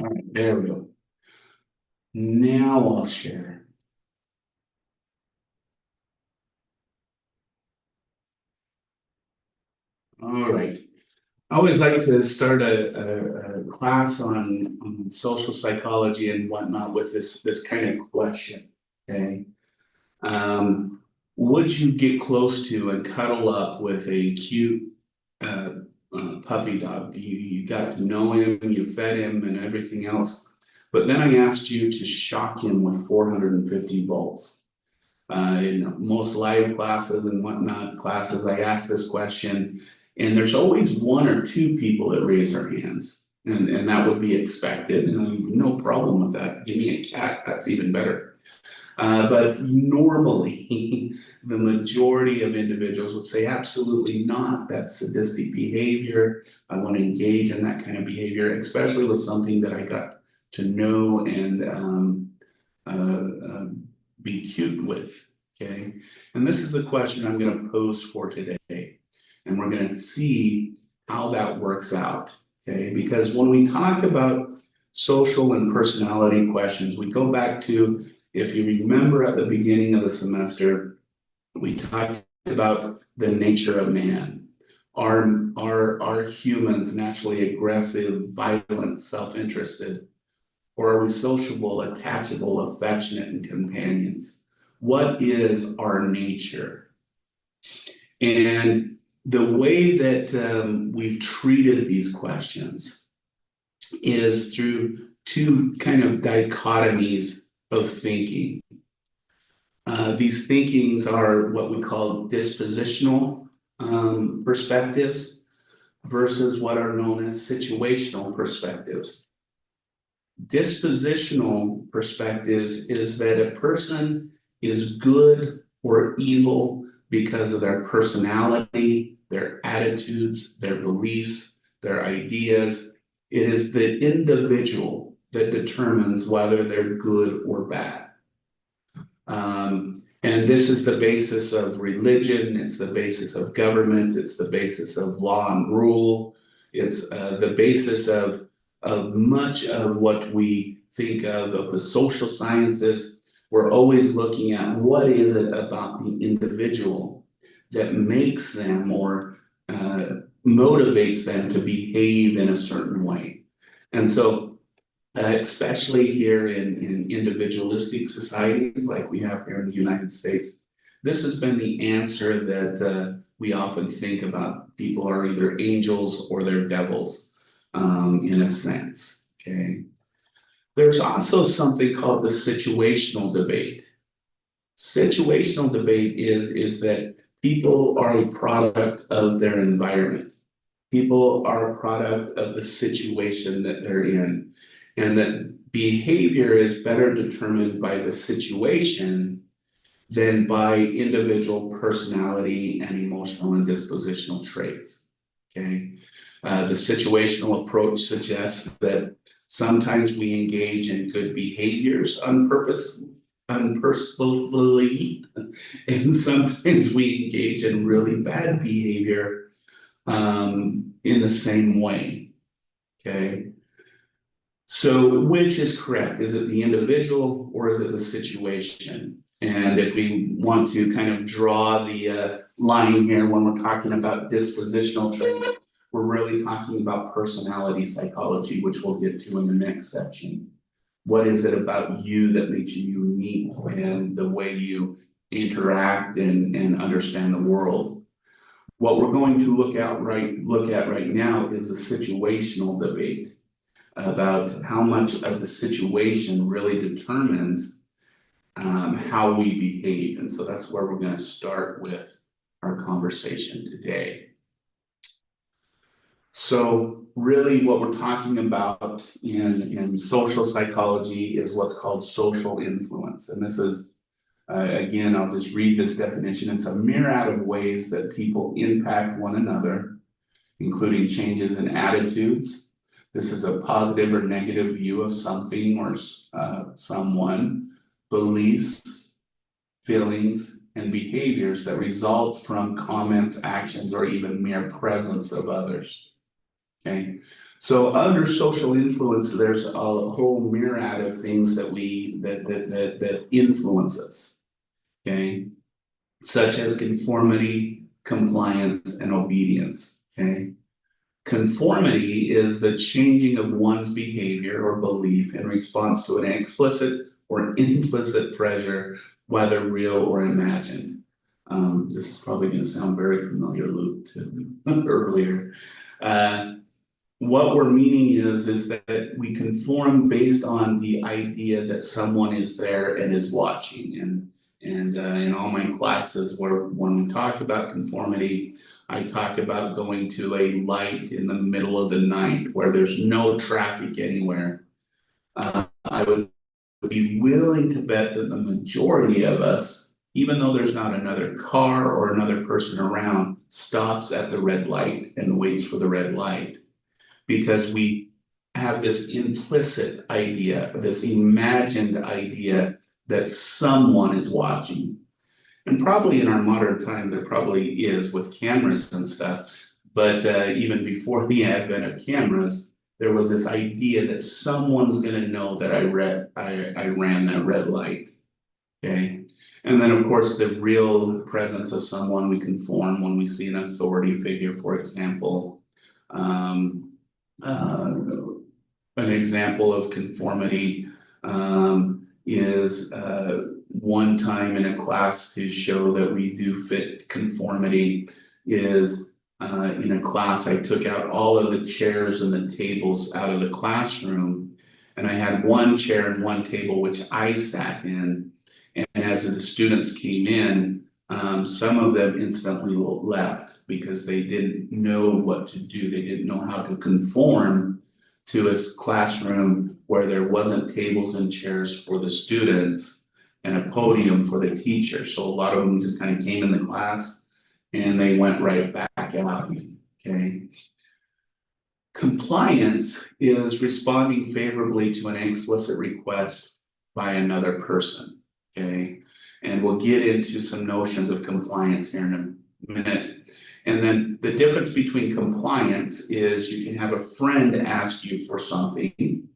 All right, there we go. Now I'll share. All right. I always like to start a class on social psychology and whatnot with this kind of question. Okay. Um, would you get close to and cuddle up with a cute uh, puppy dog? You got to know him, you fed him, and everything else. But then I asked you to shock him with 450 volts. In most live classes and whatnot classes, I ask this question, and there's always one or two people that raise their hands, and that would be expected, and no problem with that. Give me a cat, that's even better. But normally, the majority of individuals would say, absolutely not. That's sadistic behavior. I want to engage in that kind of behavior, especially with something that I got to know and be cute with. Okay. And this is the question I'm going to pose for today. And we're going to see how that works out. Okay. Because when we talk about social and personality questions, we go back to, if you remember at the beginning of the semester, we talked about the nature of man. Are humans naturally aggressive, violent, self-interested? Or are we sociable, attachable, affectionate, and companions? What is our nature? And the way that we've treated these questions is through two kind of dichotomies of thinking. These thinkings are what we call dispositional perspectives versus what are known as situational perspectives. Dispositional perspectives is that a person is good or evil because of their personality, their attitudes, their beliefs, their ideas. It is the individual that determines whether they're good or bad. And this is the basis of religion, it's the basis of government, it's the basis of law and rule, it's the basis of much of what we think of the social sciences. We're always looking at what is it about the individual that makes them or motivates them to behave in a certain way. And so especially here in individualistic societies like we have here in the United States, this has been the answer that we often think about. People are either angels or they're devils, in a sense, okay? There's also something called the situational debate. Situational debate is that people are a product of their environment. People are a product of the situation that they're in, and that behavior is better determined by the situation than by individual personality and emotional and dispositional traits. Okay. The situational approach suggests that sometimes we engage in good behaviors unpurposefully, and sometimes we engage in really bad behavior in the same way. Okay. So which is correct? Is it the individual or is it the situation? And if we want to kind of draw the line here when we're talking about dispositional traits, we're really talking about personality psychology, which we'll get to in the next section. What is it about you that makes you unique and the way you interact and understand the world? What we're going to look at right now is the situational debate about how much of the situation really determines how we behave. And so that's where we're going to start with our conversation today. So really what we're talking about in social psychology is what's called social influence. And this is, again, I'll just read this definition. It's a myriad of ways that people impact one another, including changes in attitudes. This is a positive or negative view of something or someone, beliefs, feelings, and behaviors that result from comments, actions, or even mere presence of others. Okay, So under social influence, there's a whole myriad of things that that influence us, okay? Such as conformity, compliance, and obedience, okay? Conformity is the changing of one's behavior or belief in response to an explicit or implicit pressure, whether real or imagined. This is probably going to sound very familiar, Luke, to earlier. What we're meaning is that we conform based on the idea that someone is there and is watching. And in all my classes where when we talk about conformity, I talk about going to a light in the middle of the night where there's no traffic anywhere. I would be willing to bet that the majority of us, even though there's not another car or another person around, stops at the red light and waits for the red light. Because we have this implicit idea, this imagined idea that someone is watching. And probably in our modern time, there probably is with cameras and stuff. But even before the advent of cameras, there was this idea that someone's gonna know that I ran that red light. Okay. And then of course, the real presence of someone we conform when we see an authority figure, for example. An example of conformity is one time in a class to show that we do fit conformity is in a class I took out all of the chairs and the tables out of the classroom, and I had one chair and one table which I sat in, and as the students came in, some of them instantly left because they didn't know what to do. They didn't know how to conform to a classroom where there wasn't tables and chairs for the students and a podium for the teacher. So a lot of them just kind of came in the class and they went right back out, okay? Compliance is responding favorably to an explicit request by another person, okay? And we'll get into some notions of compliance here in a minute. And then the difference between compliance is you can have a friend ask you for something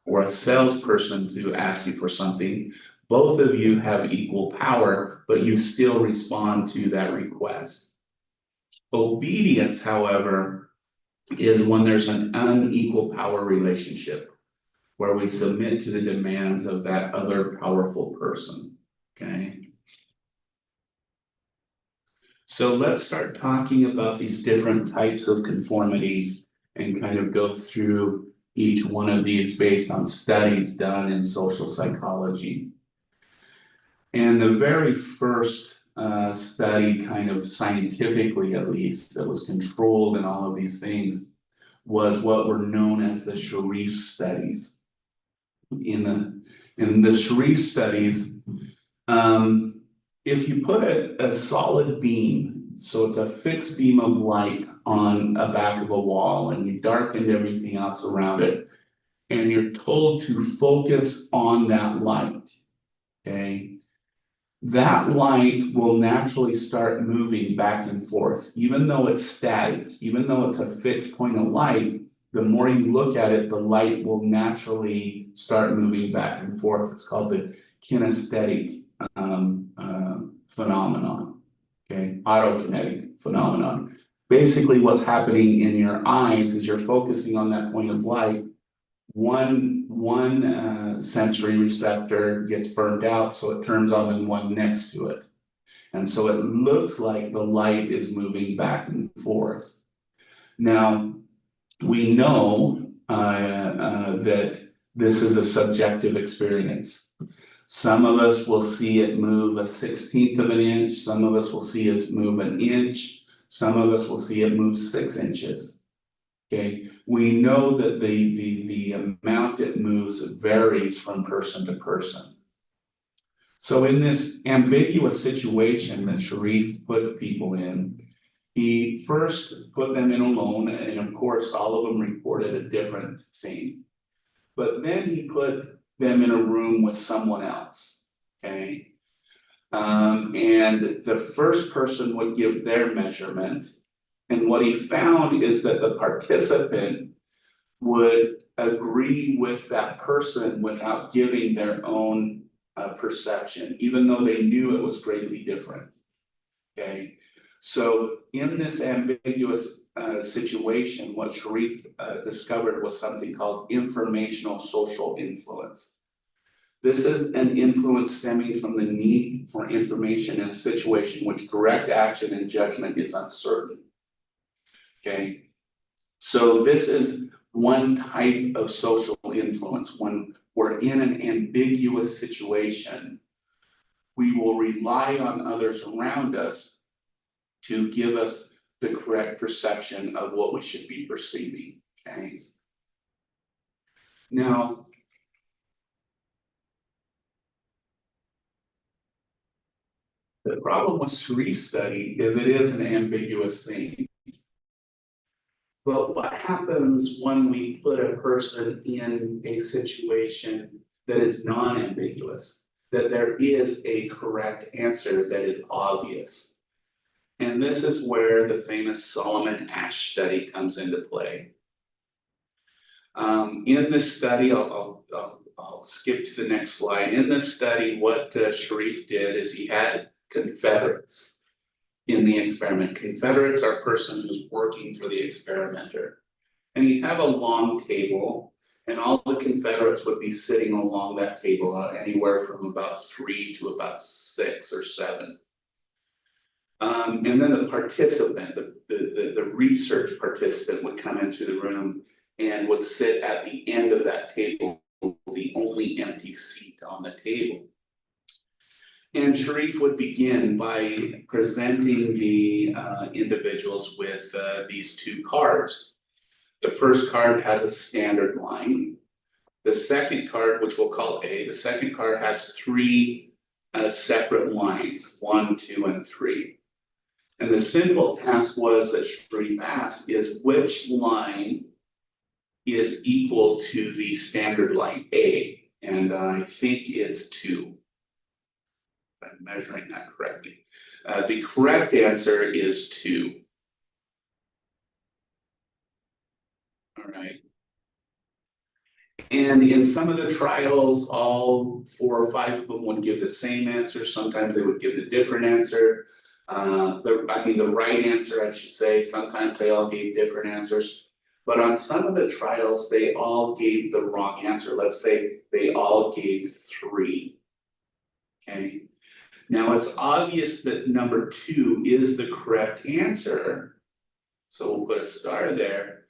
or a salesperson to ask you for something. Both of you have equal power, but you still respond to that request. Obedience, however, is when there's an unequal power relationship where we submit to the demands of that other powerful person, okay? So let's start talking about these different types of conformity and kind of go through each one of these based on studies done in social psychology. And the very first study, kind of scientifically at least, that was controlled and all of these things was what were known as the Sharif studies. In the Sharif studies, if you put a solid beam, so it's a fixed beam of light on a back of a wall, and you darkened everything else around it, and you're told to focus on that light, okay? That light will naturally start moving back and forth, even though it's static, even though it's a fixed point of light. The more you look at it, the light will naturally start moving back and forth. It's called the kinesthetic phenomenon, okay, autokinetic phenomenon. Basically, what's happening in your eyes is you're focusing on that point of light. One sensory receptor gets burned out, so it turns on the one next to it. And so it looks like the light is moving back and forth. Now, we know that this is a subjective experience. Some of us will see it move a 1/16 of an inch. Some of us will see it move an inch. Some of us will see it move 6 inches. Okay, we know that the amount it moves varies from person to person. So in this ambiguous situation that Sharif put people in, he first put them in alone, and of course, all of them reported a different thing. But then he put them in a room with someone else, okay? And the first person would give their measurement. And what he found is that the participant would agree with that person without giving their own perception, even though they knew it was greatly different. Okay, so in this ambiguous situation, what Sharif discovered was something called informational social influence. This is an influence stemming from the need for information in a situation which correct action and judgment is uncertain. Okay, so this is one type of social influence. When we're in an ambiguous situation, we will rely on others around us to give us the correct perception of what we should be perceiving, okay? Now, the problem with Sharif's study is it is an ambiguous thing. But what happens when we put a person in a situation that is non-ambiguous, that there is a correct answer that is obvious? And this is where the famous Solomon Asch study comes into play. In this study, I'll skip to the next slide. In this study, what Sharif did is he had Confederates in the experiment. Confederates are a person who's working for the experimenter. And he'd have a long table, and all the Confederates would be sitting along that table, anywhere from about 3 to about 6 or 7. And then the participant, the research participant would come into the room and would sit at the end of that table, the only empty seat on the table. And Sharif would begin by presenting the individuals with these 2 cards. The first card has a standard line. The second card, which we'll call A, the second card has 3 separate lines, 1, 2, and 3. And the simple task was that Sharif asked is which line is equal to the standard line A, and I think it's 2. If I'm measuring that correctly. The correct answer is 2. All right. And in some of the trials, all 4 or 5 of them would give the same answer. Sometimes they would give the different answer. The right answer, I should say. Sometimes they all gave different answers. But on some of the trials, they all gave the wrong answer. Let's say they all gave 3. Okay. Now it's obvious that number 2 is the correct answer. So we'll put a star there.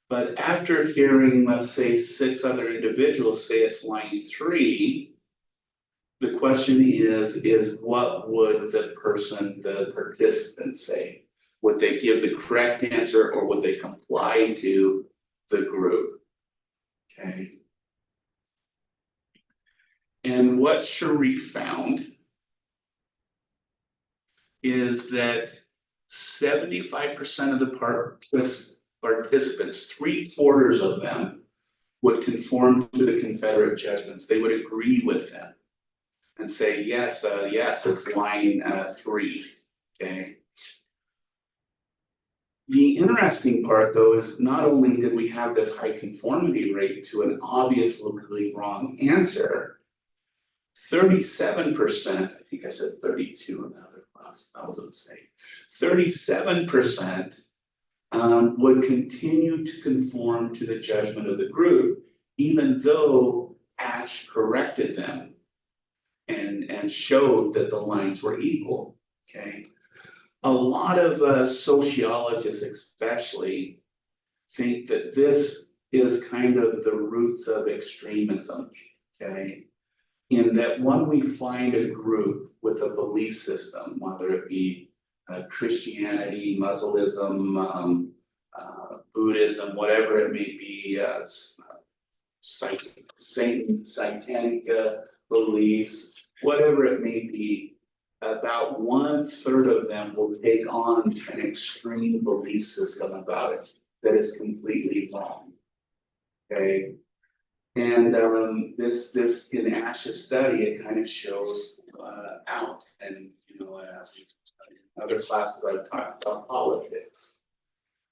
But after hearing, let's say, 6 other individuals say it's line 3, the question is what would the participant say? Would they give the correct answer or would they comply to the group? Okay. And what Sharif found is that 75% of the participants, 3/4 of them, would conform to the Confederate judgments. They would agree with them and say, yes, it's line 3, okay? The interesting part, though, is not only did we have this high conformity rate to an obviously wrong answer, 37%, I think I said 32 in the other class, that was a mistake, 37% would continue to conform to the judgment of the group, even though Asch corrected them and showed that the lines were equal, okay? A lot of sociologists especially think that this is kind of the roots of extremism, okay? In that when we find a group with a belief system, whether it be Christianity, Muslimism, Buddhism, whatever it may be, satanic beliefs, whatever it may be, about 1/3 of them will take on an extreme belief system about it that is completely wrong. Okay. And this in Ash's study, it kind of shows out, and in other classes I've talked about politics.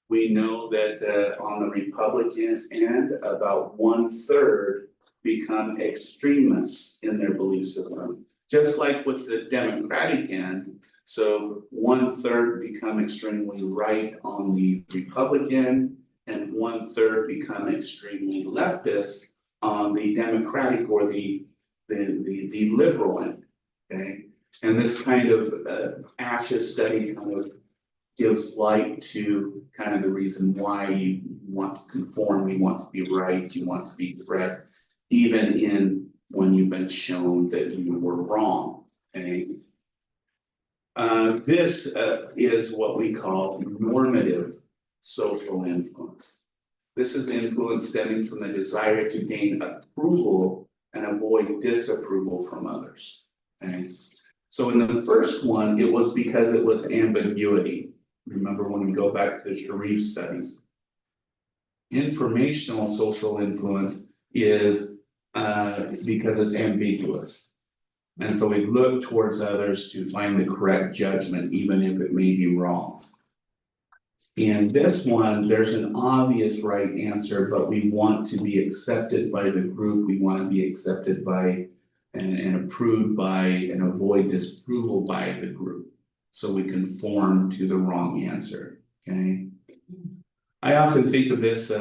We know that on the Republican end, about 1/3 become extremists in their belief system. Just like with the Democratic end, so 1/3 become extremely right on the Republican, and 1/3 become extremely leftist on the Democratic or the liberal end. Okay, and this kind of ASHA study kind of gives light to kind of the reason why you want to conform, you want to be right, you want to be correct, even in when you've been shown that you were wrong, okay? This is what we call normative social influence. This is influence stemming from the desire to gain approval and avoid disapproval from others, okay? So in the first one, it was because it was ambiguity. Remember when we go back to the Sharif studies. Informational social influence is because it's ambiguous. And so we look towards others to find the correct judgment, even if it may be wrong. In this one, there's an obvious right answer, but we want to be accepted by the group. We want to be accepted by and approved by and avoid disapproval by the group. So we conform to the wrong answer, okay? I often think of this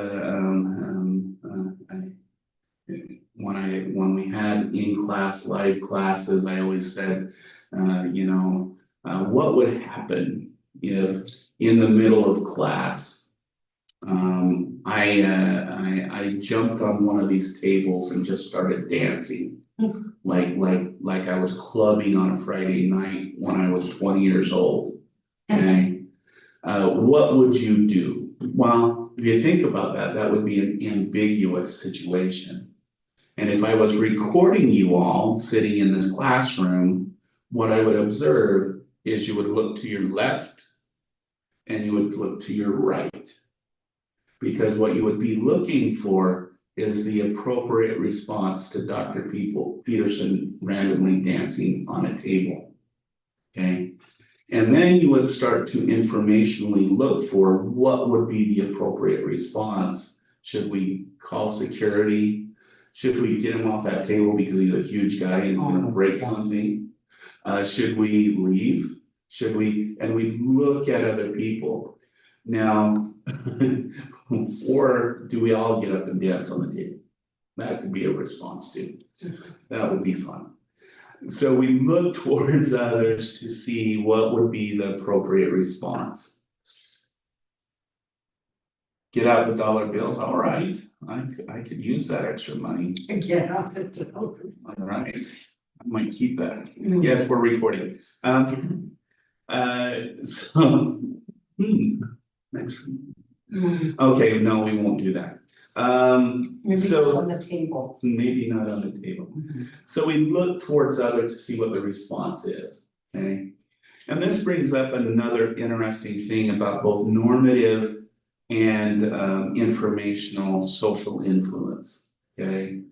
when we had in-class live classes, I always said, what would happen if in the middle of class, I jumped on one of these tables and just started dancing. Like I was clubbing on a Friday night when I was 20 years old, okay? What would you do? Well, if you think about that, that would be an ambiguous situation. And if I was recording you all sitting in this classroom, what I would observe is you would look to your left and you would look to your right. Because what you would be looking for is the appropriate response to Dr. Peterson randomly dancing on a table, okay? And then you would start to informationally look for what would be the appropriate response. Should we call security? Should we get him off that table because he's a huge guy and he's gonna break something? Should we leave? Should we, and we look at other people. Now, or do we all get up and dance on the table? That could be a response too. That would be fun. So we look towards others to see what would be the appropriate response. Get out the dollar bills, all right, I could use that extra money. Get out the dollar. All right, I might keep that. Yes, we're recording. So, next. Okay, no, we won't do that. Maybe So on the table. maybe not on the table. So we look towards others to see what the response is, okay? And this brings up another interesting thing about both normative and informational social influence, okay?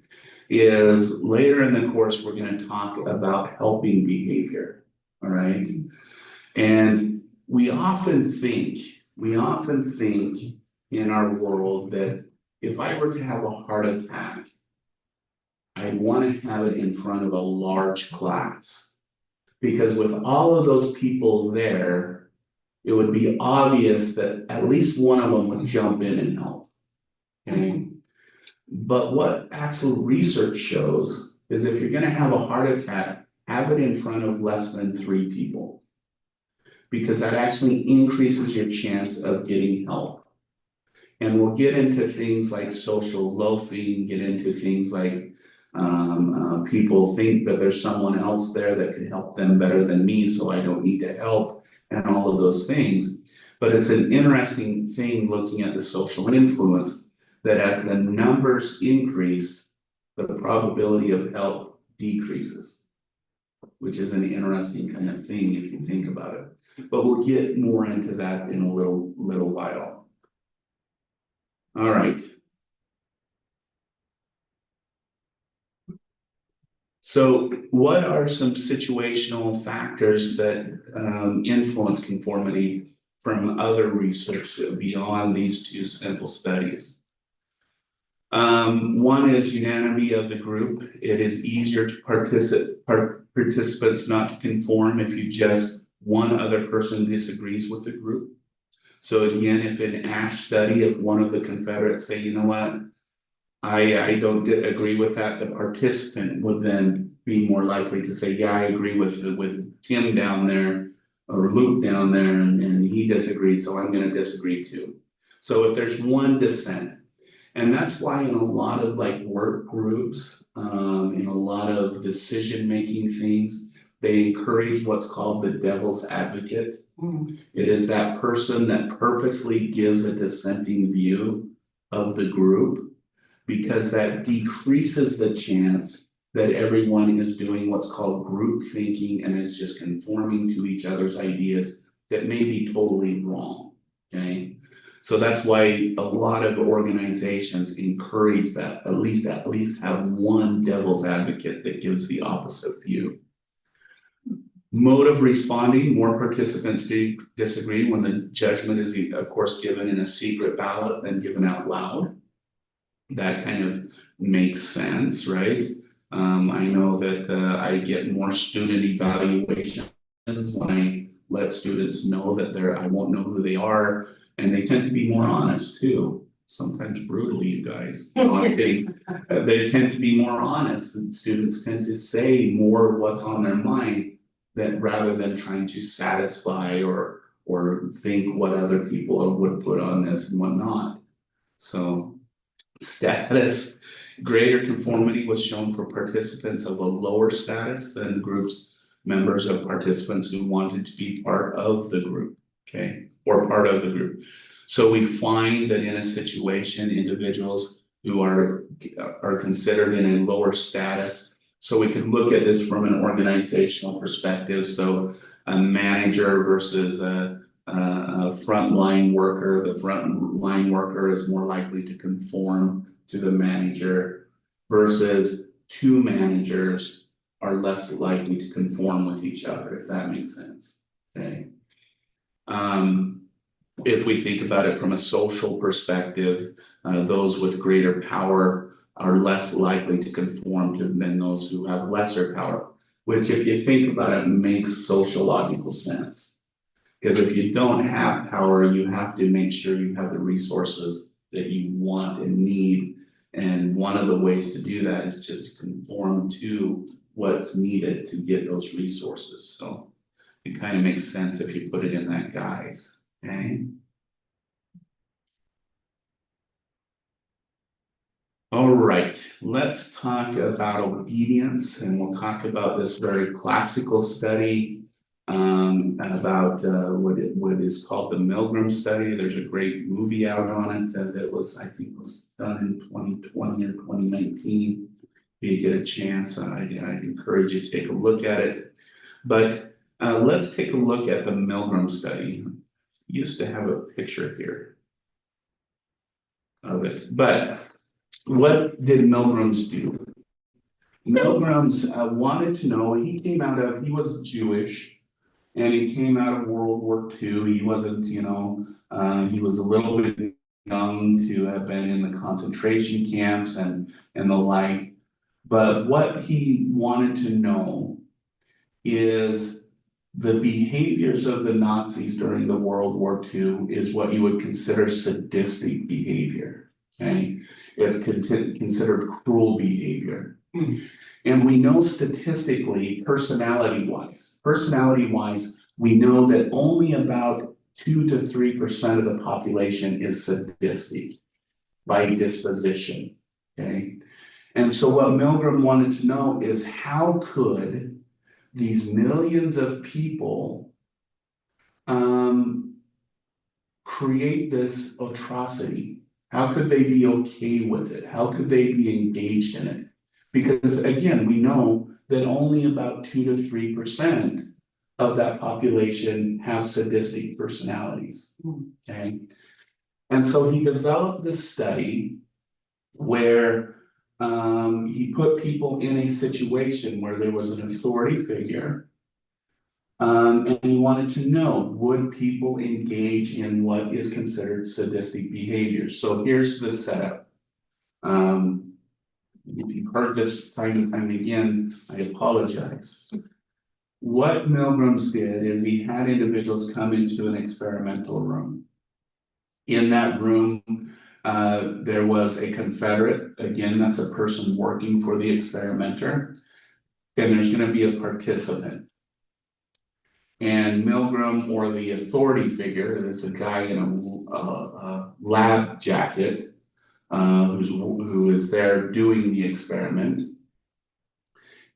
Is later in the course, we're gonna talk about helping behavior, all right? And we often think in our world that if I were to have a heart attack, I'd want to have it in front of a large class. Because with all of those people there, it would be obvious that at least one of them would jump in and help. Okay. But what actual research shows is if you're gonna have a heart attack, have it in front of less than 3 people. Because that actually increases your chance of getting help. And we'll get into things like social loafing, get into things like people think that there's someone else there that can help them better than me, so I don't need to help, and all of those things. But it's an interesting thing looking at the social influence that as the numbers increase, the probability of help decreases, which is an interesting kind of thing if you think about it. But we'll get more into that in a little while. All right. So what are some situational factors that influence conformity? from other research beyond these two simple studies. One is unanimity of the group. It is easier to participants not to conform if you just one other person disagrees with the group. So again, if in ASH study, if one of the Confederates say, you know what, I don't agree with that, the participant would then be more likely to say, yeah, I agree with Tim down there or Luke down there, and he disagreed, so I'm gonna disagree too. So if there's one dissent, and that's why in a lot of like work groups, in a lot of decision-making things, they encourage what's called the devil's advocate. It is that person that purposely gives a dissenting view of the group, because that decreases the chance that everyone is doing what's called group thinking and is just conforming to each other's ideas that may be totally wrong, okay? So that's why a lot of organizations encourage that, at least have one devil's advocate that gives the opposite view. Mode of responding, more participants disagree when the judgment is, of course, given in a secret ballot than given out loud. That kind of makes sense, right? I know that I get more student evaluations when I let students know that I won't know who they are, and they tend to be more honest too. Sometimes brutally, you guys. They tend to be more honest, and students tend to say more of what's on their mind, that rather than trying to satisfy or think what other people would put on this and whatnot. So status, greater conformity was shown for participants of a lower status than groups, members of participants who wanted to be part of the group, okay, or part of the group. So we find that in a situation, individuals who are considered in a lower status. So we could look at this from an organizational perspective. So a manager versus a frontline worker. The frontline worker is more likely to conform to the manager, versus two managers are less likely to conform with each other, if that makes sense, okay? If we think about it from a social perspective, those with greater power are less likely to conform than those who have lesser power, which if you think about it, makes sociological sense. Because if you don't have power, you have to make sure you have the resources that you want and need. And one of the ways to do that is just to conform to what's needed to get those resources. So it kind of makes sense if you put it in that guise, okay? All right, let's talk about obedience, and we'll talk about this very classical study about what is called the Milgram study. There's a great movie out on it that was, I think, was done in 2020 or 2019. If you get a chance, I'd encourage you to take a look at it. But let's take a look at the Milgram study. I used to have a picture here of it, but what did Milgrams do? Milgrams wanted to know, he was Jewish, and he came out of World War II. He wasn't, he was a little bit young to have been in the concentration camps and the like. But what he wanted to know is the behaviors of the Nazis during the World War II is what you would consider sadistic behavior, okay? It's considered cruel behavior. And we know statistically, personality-wise, we know that only about 2 to 3% of the population is sadistic by disposition, okay? And so what Milgram wanted to know is, how could these millions of people create this atrocity? How could they be okay with it? How could they be engaged in it? Because again, we know that only about 2 to 3% of that population have sadistic personalities, okay? And so he developed this study where he put people in a situation where there was an authority figure And he wanted to know, would people engage in what is considered sadistic behavior? So here's the setup. If you've heard this time and time again, I apologize. What Milgram's did is he had individuals come into an experimental room. In that room, there was a confederate, again, that's a person working for the experimenter, and there's gonna be a participant. And Milgram, or the authority figure, is a guy in a lab jacket, who is there doing the experiment,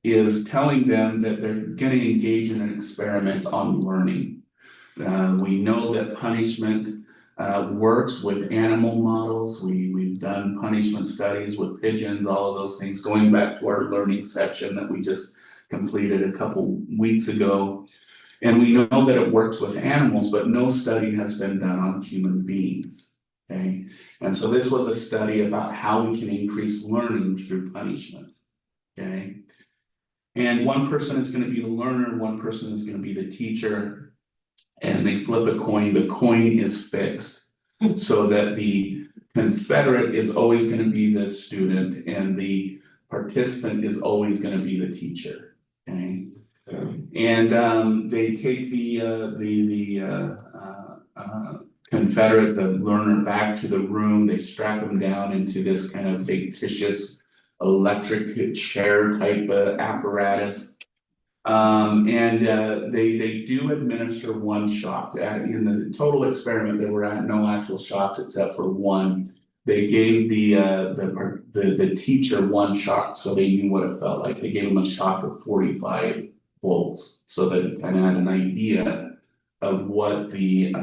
is telling them that they're gonna engage in an experiment on learning. We know that punishment works with animal models. We've done punishment studies with pigeons, all of those things, going back to our learning section that we just completed a couple weeks ago. And we know that it works with animals, but no study has been done on human beings. Okay, and so this was a study about how we can increase learning through punishment. Okay, and one person is going to be the learner, one person is going to be the teacher, and they flip a coin. The coin is fixed so that the confederate is always going to be the student and the participant is always going to be the teacher. Okay. And they take the confederate, the learner, back to the room. They strap him down into this kind of fictitious electric chair type apparatus. And they do administer one shock. In the total experiment, there were no actual shocks except for one. They gave the teacher one shock so they knew what it felt like. They gave him a shock of 45 volts so that he kind of had an idea of what the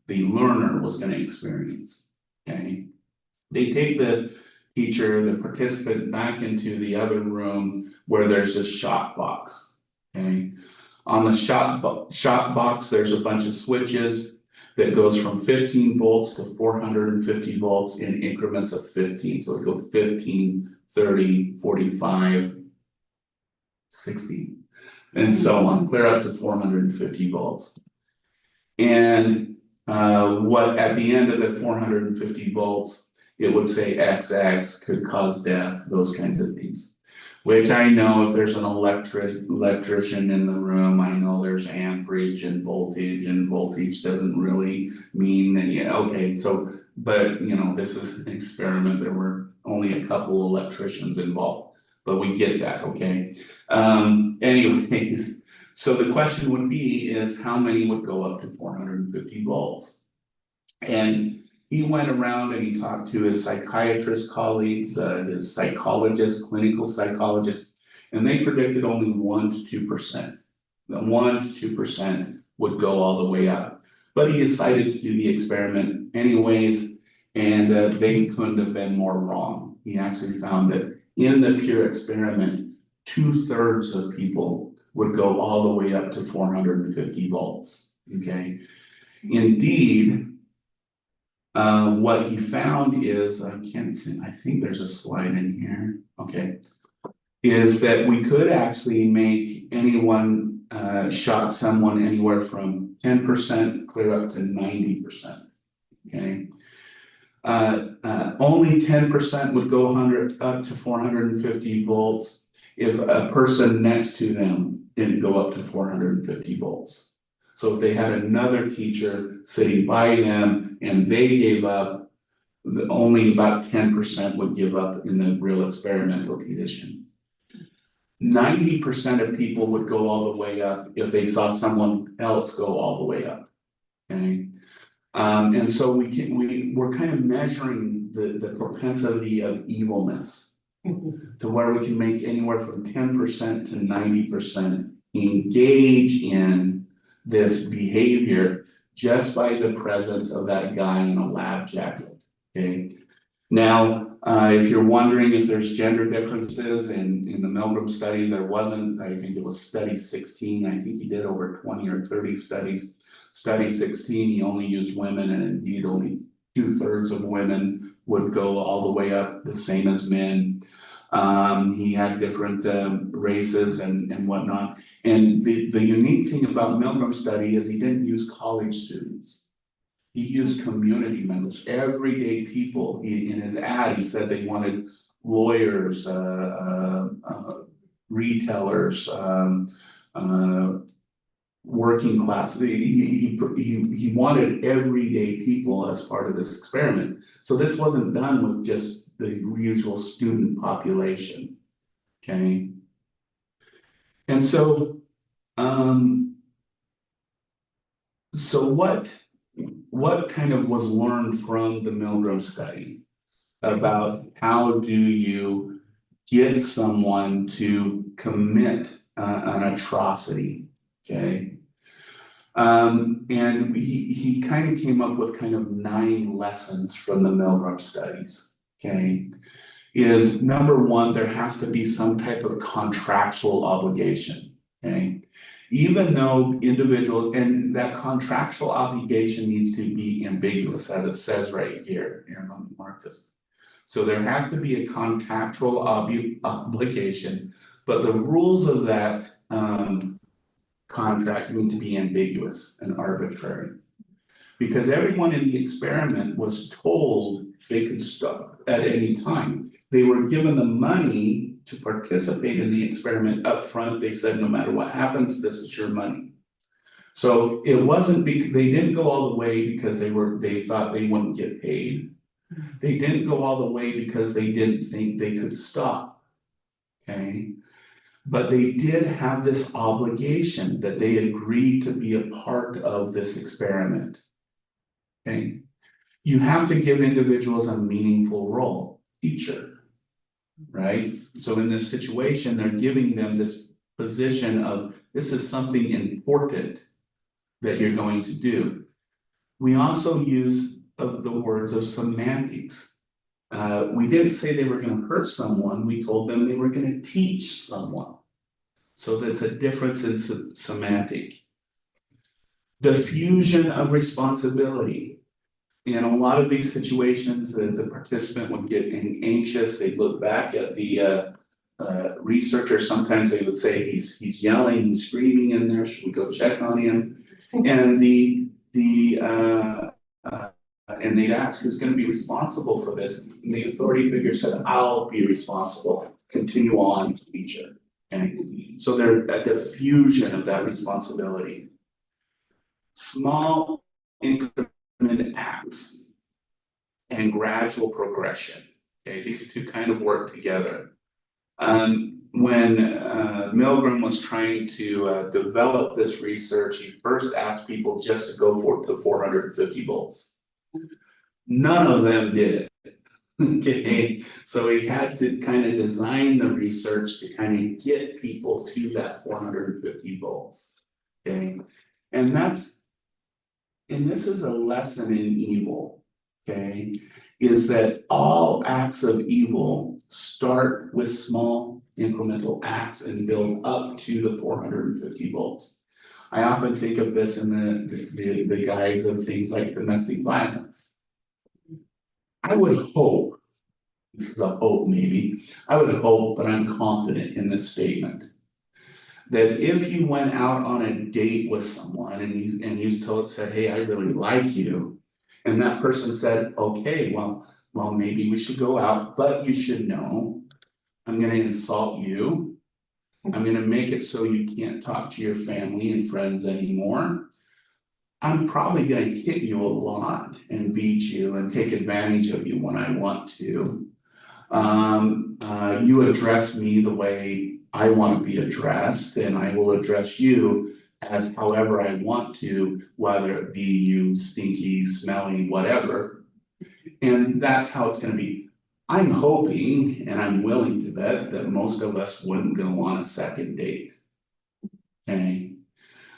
learner was going to experience. Okay, they take the teacher, the participant, back into the other room where there's this shock box. Okay, on the shock box, there's a bunch of switches that goes from 15 volts to 450 volts in increments of 15. So it go 15, 30, 45, 60, and so on, clear up to 450 volts. And what at the end of the 450 volts, it would say XX could cause death, those kinds of things. Which I know if there's an electrician in the room, I know there's amperage and voltage doesn't really mean that, yeah, okay, so, but you know, this is an experiment, there were only a couple electricians involved, but we get that, okay? Anyways, so the question would be is how many would go up to 450 volts? And he went around and he talked to his psychiatrist colleagues, his psychologists, clinical psychologists, and they predicted only 1 to 2%. The 1 to 2% would go all the way up. But he decided to do the experiment anyways, and they couldn't have been more wrong. He actually found that in the pure experiment, 2/3 of people would go all the way up to 450 volts. Okay, indeed. What he found is, I think there's a slide in here, okay, is that we could actually make anyone, shock someone anywhere from 10% clear up to 90%, okay? Only 10% would go up to 450 volts if a person next to them didn't go up to 450 volts. So if they had another teacher sitting by them and they gave up, only about 10% would give up in the real experimental condition. 90% of people would go all the way up if they saw someone else go all the way up. Okay. And so we're kind of measuring the propensity of evilness to where we can make anywhere from 10% to 90% engage in this behavior just by the presence of that guy in a lab jacket. Okay. Now, if you're wondering if there's gender differences in the Milgram study, there wasn't. I think it was study 16. I think he did over 20 or 30 studies. Study 16, he only used women, and indeed only 2/3 of women would go all the way up, the same as men. He had different races and whatnot. And the unique thing about Milgram's study is he didn't use college students. He used community members, everyday people. In his ad, he said they wanted lawyers, retailers, working class. He wanted everyday people as part of this experiment. So this wasn't done with just the usual student population, okay? And so, what kind of was learned from the Milgram study about how do you get someone to commit an atrocity, okay? And he kind of came up with kind of 9 lessons from the Milgram studies, okay? Is number one, there has to be some type of contractual obligation, okay? Even though and that contractual obligation needs to be ambiguous, as it says right here. Here, let me mark this. So there has to be a contractual obligation, but the rules of that contract need to be ambiguous and arbitrary. Because everyone in the experiment was told they could stop at any time. They were given the money to participate in the experiment up front. They said, no matter what happens, this is your money. So it wasn't because they didn't go all the way because they thought they wouldn't get paid. They didn't go all the way because they didn't think they could stop. Okay. But they did have this obligation that they agreed to be a part of this experiment. Okay. You have to give individuals a meaningful role, teacher, right? So in this situation, they're giving them this position of this is something important that you're going to do. We also use of the words of semantics. We didn't say they were going to hurt someone. We told them they were going to teach someone. So that's a difference in semantic. Diffusion of responsibility. In a lot of these situations, the participant would get anxious. They'd look back at the researcher. Sometimes they would say he's yelling, he's screaming in there. Should we go check on him? And and they'd ask who's going to be responsible for this. And the authority figure said, "I'll be responsible. Continue on, teacher." Okay, so there's a diffusion of that responsibility. Small increment acts and gradual progression. Okay, these two kind of work together. When Milgram was trying to develop this research, he first asked people just to go for the 450 volts. None of them did it. Okay, so he had to kind of design the research to kind of get people to that 450 volts. Okay, and this is a lesson in evil, okay, is that all acts of evil start with small incremental acts and build up to the 450 volts. I often think of this in the guise of things like domestic violence. I would hope, this is a hope maybe, I would hope, but I'm confident in this statement, that if you went out on a date with someone and you said, hey, I really like you, and that person said, okay, well, maybe we should go out, but you should know, I'm gonna insult you. I'm gonna make it so you can't talk to your family and friends anymore. I'm probably gonna hit you a lot and beat you and take advantage of you when I want to. You address me the way I want to be addressed, and I will address you as however I want to, whether it be you stinky, smelly, whatever. And that's how it's gonna be. I'm hoping and I'm willing to bet that most of us wouldn't go on a second date. Okay,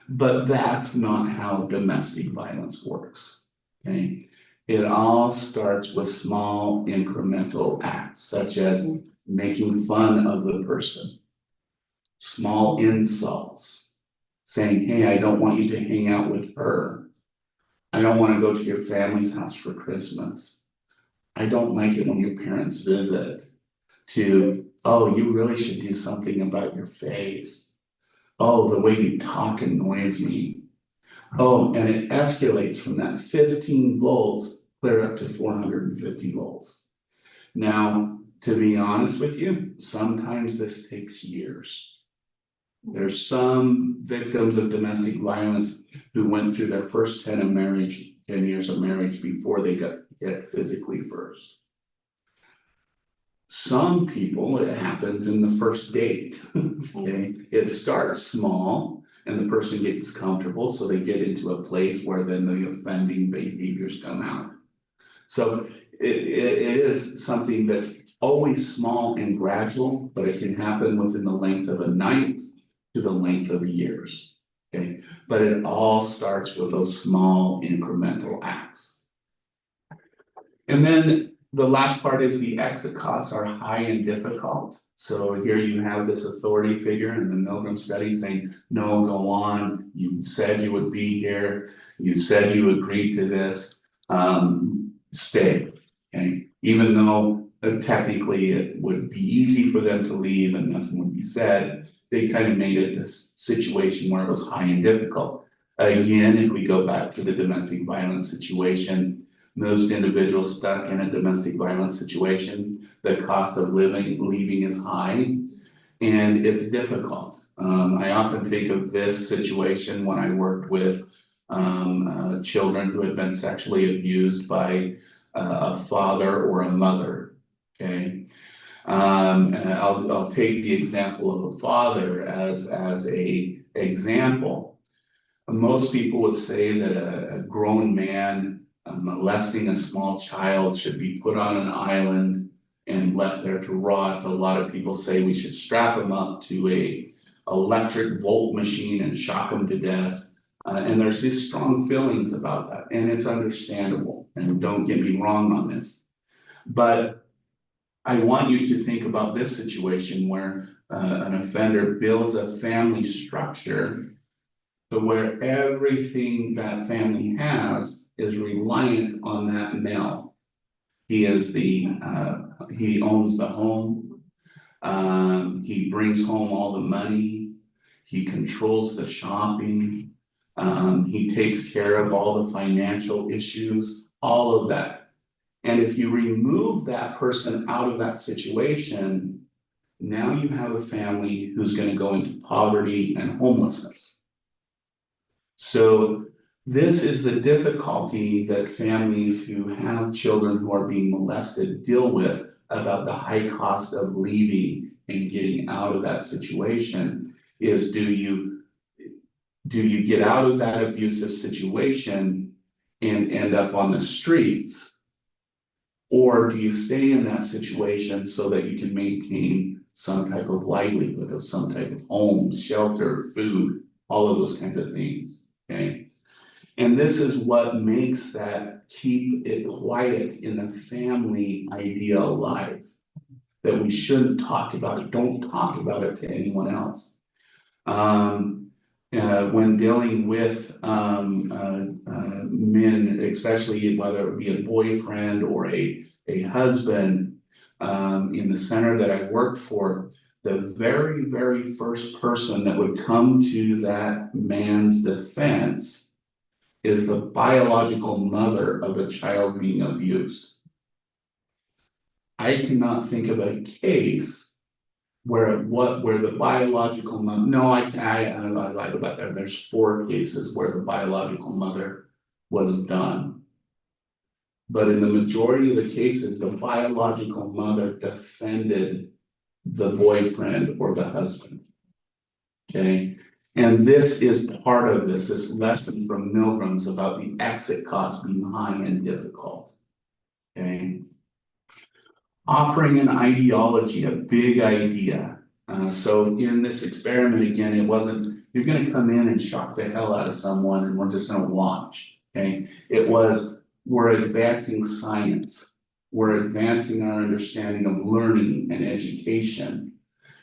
but that's not how domestic violence works. Okay, it all starts with small incremental acts, such as making fun of the person, small insults, saying, hey, I don't want you to hang out with her. I don't want to go to your family's house for Christmas. I don't like it when your parents visit. To Oh, you really should do something about your face. Oh, the way you talk annoys me. Oh, and it escalates from that 15 volts clear up to 450 volts. Now, to be honest with you, sometimes this takes years. There's some victims of domestic violence who went through their first 10 years of marriage before they got hit physically first. Some people, it happens in the first date, okay? It starts small and the person gets comfortable, so they get into a place where then the offending behaviors come out. So it is something that's always small and gradual, but it can happen within the length of a night to the length of years, okay? But it all starts with those small incremental acts. And then the last part is the exit costs are high and difficult. So here you have this authority figure in the Milgram study saying, no, go on, you said you would be here, you said you agreed to this, stay, okay? Even though technically it would be easy for them to leave and nothing would be said, they kind of made it this situation where it was high and difficult. Again, if we go back to the domestic violence situation, most individuals stuck in a domestic violence situation, the cost of leaving is high and it's difficult. I often think of this situation when I worked with children who had been sexually abused by a father or a mother, okay? And I'll take the example of a father as a example. Most people would say that a grown man molesting a small child should be put on an island and left there to rot. A lot of people say we should strap him up to a electric volt machine and shock him to death. And there's these strong feelings about that, and it's understandable, and don't get me wrong on this. But I want you to think about this situation where an offender builds a family structure to where everything that family has is reliant on that male. He is he owns the home. He brings home all the money. He controls the shopping. He takes care of all the financial issues, all of that. And if you remove that person out of that situation, now you have a family who's going to go into poverty and homelessness. So this is the difficulty that families who have children who are being molested deal with about the high cost of leaving and getting out of that situation is do you get out of that abusive situation and end up on the streets? Or do you stay in that situation so that you can maintain some type of livelihood of some type of home, shelter, food, all of those kinds of things, okay? And this is what makes that keep it quiet in the family idea alive. That we shouldn't talk about it, don't talk about it to anyone else. When dealing with men, especially whether it be a boyfriend or a husband, in the center that I worked for, the very, very first person that would come to that man's defense is the biological mother of the child being abused. I cannot think of a case where the biological mother, no, I lied about that. There's 4 cases where the biological mother was done. But in the majority of the cases, the biological mother defended the boyfriend or the husband. Okay, and this is part of this lesson from Milgram's about the exit costs being high and difficult. Okay. Offering an ideology, a big idea. So in this experiment, again, it wasn't, you're gonna come in and shock the hell out of someone and we're just gonna watch, okay? It was, we're advancing science. We're advancing our understanding of learning and education.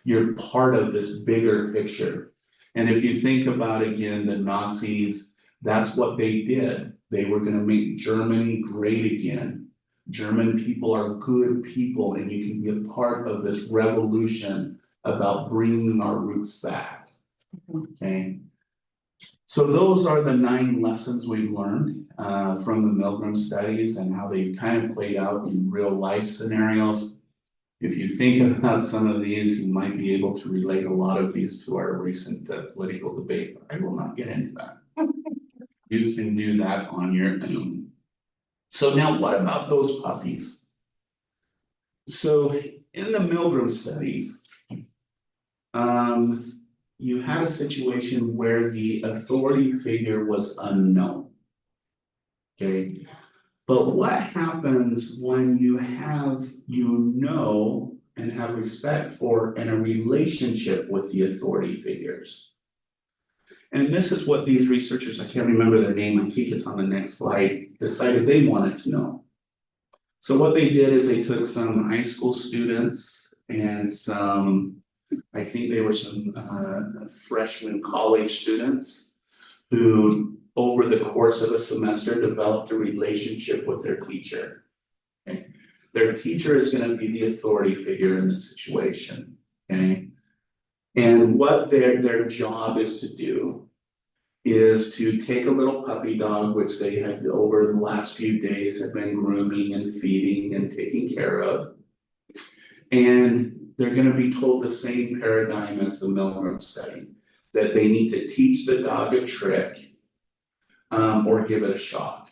You're part of this bigger picture. And if you think about, again, the Nazis, that's what they did. They were gonna make Germany great again. German people are good people, and you can be a part of this revolution about bringing our roots back. Okay. So those are the 9 lessons we've learned from the Milgram studies and how they kind of played out in real life scenarios. If you think about some of these, you might be able to relate a lot of these to our recent political debate, but I will not get into that. You can do that on your own. So now what about those puppies? So in the Milgram studies, you had a situation where the authority figure was unknown. Okay, but what happens when you have, and have respect for and a relationship with the authority figures? And this is what these researchers, I can't remember their name, I think it's on the next slide, decided they wanted to know. So what they did is they took some high school students and some, I think they were some freshman college students who over the course of a semester developed a relationship with their teacher. Okay. Their teacher is going to be the authority figure in the situation. Okay. And what their job is to do is to take a little puppy dog, which they had over the last few days have been grooming and feeding and taking care of. And they're going to be told the same paradigm as the Milgram study, that they need to teach the dog a trick or give it a shock.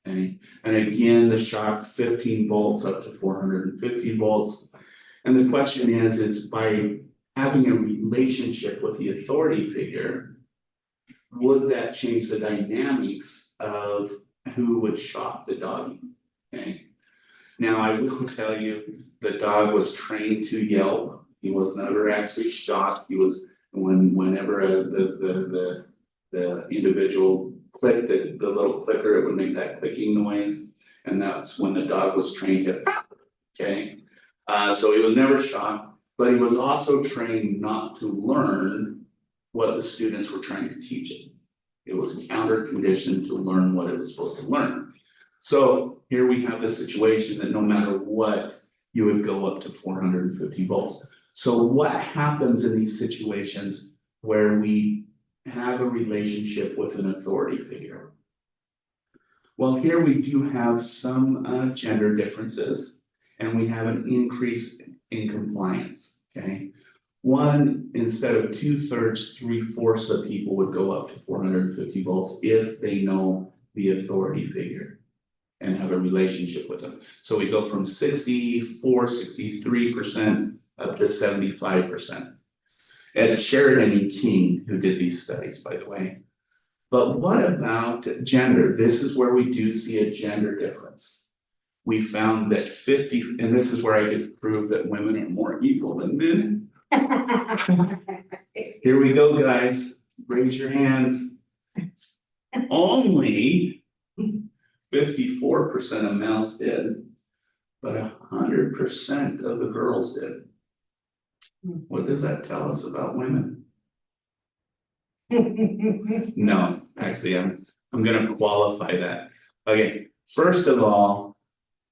Okay. And again, the shock 15 volts up to 450 volts. And the question is by having a relationship with the authority figure, would that change the dynamics of who would shock the doggy? Okay. Now I will tell you, the dog was trained to yelp. He was never actually shocked. He was whenever the individual clicked the little clicker, it would make that clicking noise, and that's when the dog was trained to. Okay, so he was never shocked, but he was also trained not to learn what the students were trying to teach it. It was counter conditioned to learn what it was supposed to learn. So here we have the situation that no matter what, you would go up to 450 volts. So what happens in these situations where we have a relationship with an authority figure? Well, here we do have some gender differences, and we have an increase in compliance, okay? One, instead of 2/3, 3/4 of people would go up to 450 volts if they know the authority figure and have a relationship with them. So we go from 64, 63% up to 75%. It's Sheridan and King who did these studies, by the way. But what about gender? This is where we do see a gender difference. We found that 50, and this is where I get to prove that women are more evil than men. Here we go, guys. Raise your hands. Only 54% of males did, but 100% of the girls did. What does that tell us about women? No, actually, I'm gonna qualify that. Okay, first of all,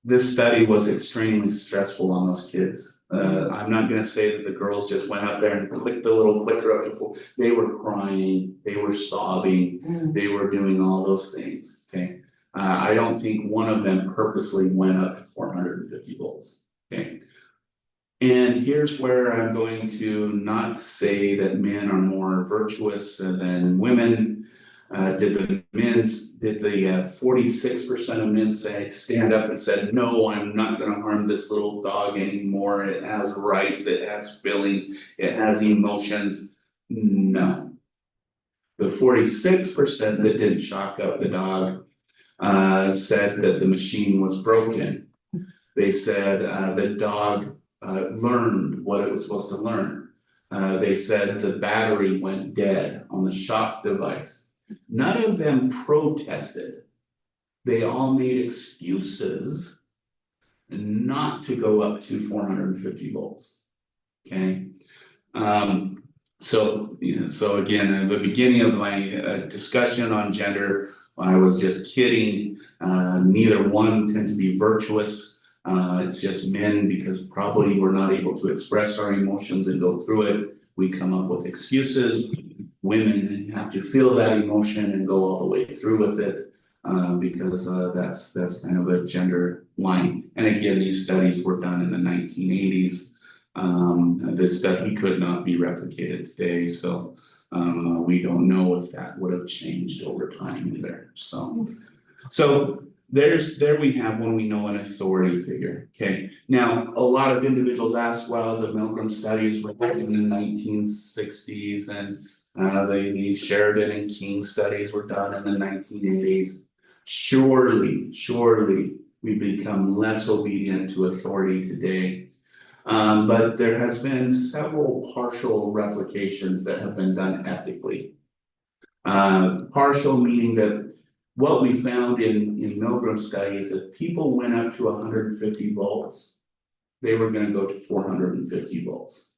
this study was extremely stressful on those kids. I'm not gonna say that the girls just went up there and clicked the little clicker up to full. They were crying, they were sobbing, they were doing all those things, okay? I don't think one of them purposely went up to 450 volts, okay? And here's where I'm going to not say that men are more virtuous than women. Did the 46% of men say stand up and said, no, I'm not gonna harm this little dog anymore. It has rights, it has feelings, it has emotions. No. The 46% that didn't shock up the dog said that the machine was broken. They said the dog learned what it was supposed to learn. They said the battery went dead on the shock device. None of them protested. They all made excuses not to go up to 450 volts. Okay. So again, at the beginning of my discussion on gender, I was just kidding. Neither one tend to be virtuous. It's just men, because probably we're not able to express our emotions and go through it. We come up with excuses. Women have to feel that emotion and go all the way through with it, because that's kind of a gender line. And again, these studies were done in the 1980s. This study could not be replicated today, so we don't know if that would have changed over time either. So there we have when we know an authority figure. Okay, now a lot of individuals ask, well, the Milgram studies were written in the 1960s, and these Sheridan and King studies were done in the 1980s. Surely we become less obedient to authority today. But there has been several partial replications that have been done ethically. Partial meaning that what we found in Milgram studies, if people went up to 150 volts, they were going to go to 450 volts.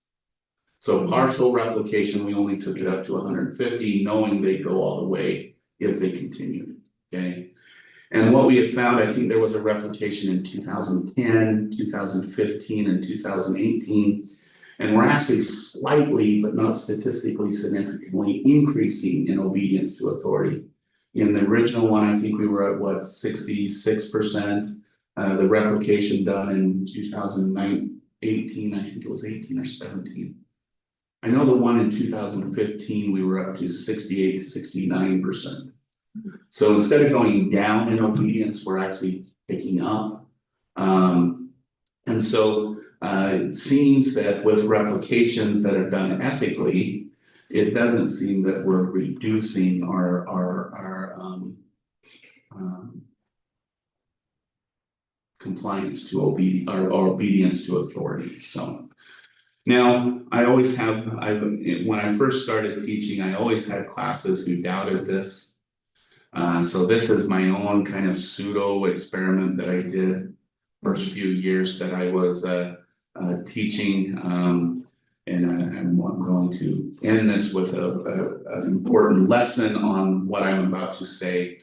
So partial replication, we only took it up to 150, knowing they'd go all the way if they continued. Okay. And what we have found, I think there was a replication in 2010, 2015, and 2018. And we're actually slightly, but not statistically significantly, increasing in obedience to authority. In the original one, I think we were at what, 66%. The replication done in 2018, I think it was 18 or 17. I know the one in 2015, we were up to 68 to 69%. So instead of going down in obedience, we're actually picking up. And so it seems that with replications that are done ethically, it doesn't seem that we're reducing our compliance to obedience to authority. So now I always have, when I first started teaching, I always had classes who doubted this. So this is my own kind of pseudo experiment that I did first few years that I was teaching, and I'm going to end this with an important lesson on what I'm about to say.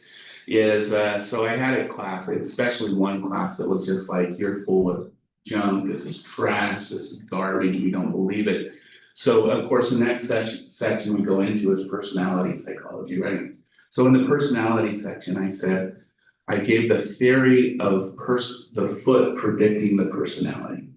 Is so I had a class, especially one class that was just like, you're full of junk, this is trash, this is garbage, we don't believe it. So of course the next section we go into is personality psychology, right? So in the personality section, I said, I gave the theory of the foot predicting the personality.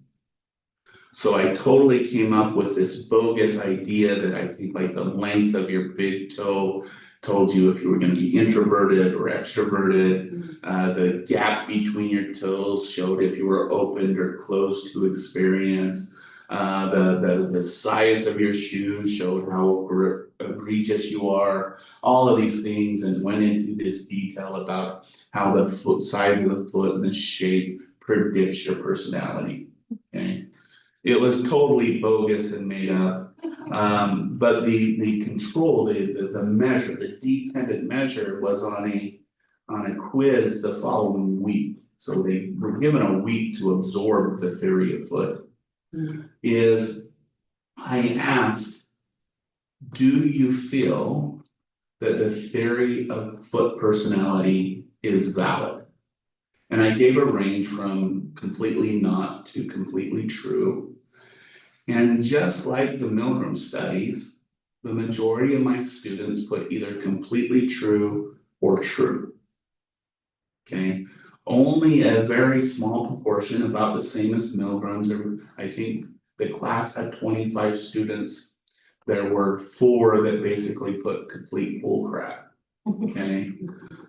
So I totally came up with this bogus idea that I think like the length of your big toe told you if you were going to be introverted or extroverted. The gap between your toes showed if you were opened or closed to experience. The size of your shoes showed how egregious you are. All of these things, and went into this detail about how the foot size of the foot and the shape predicts your personality. Okay. It was totally bogus and made up. But the control, the measure, the dependent measure was on a quiz the following week. So they were given a week to absorb the theory of foot. Is I asked, do you feel that the theory of foot personality is valid? And I gave a range from completely not to completely true. And just like the Milgram studies, the majority of my students put either completely true or true. Okay, only a very small proportion, about the same as Milgram's. I think the class had 25 students. There were 4 that basically put complete bull crap. Okay,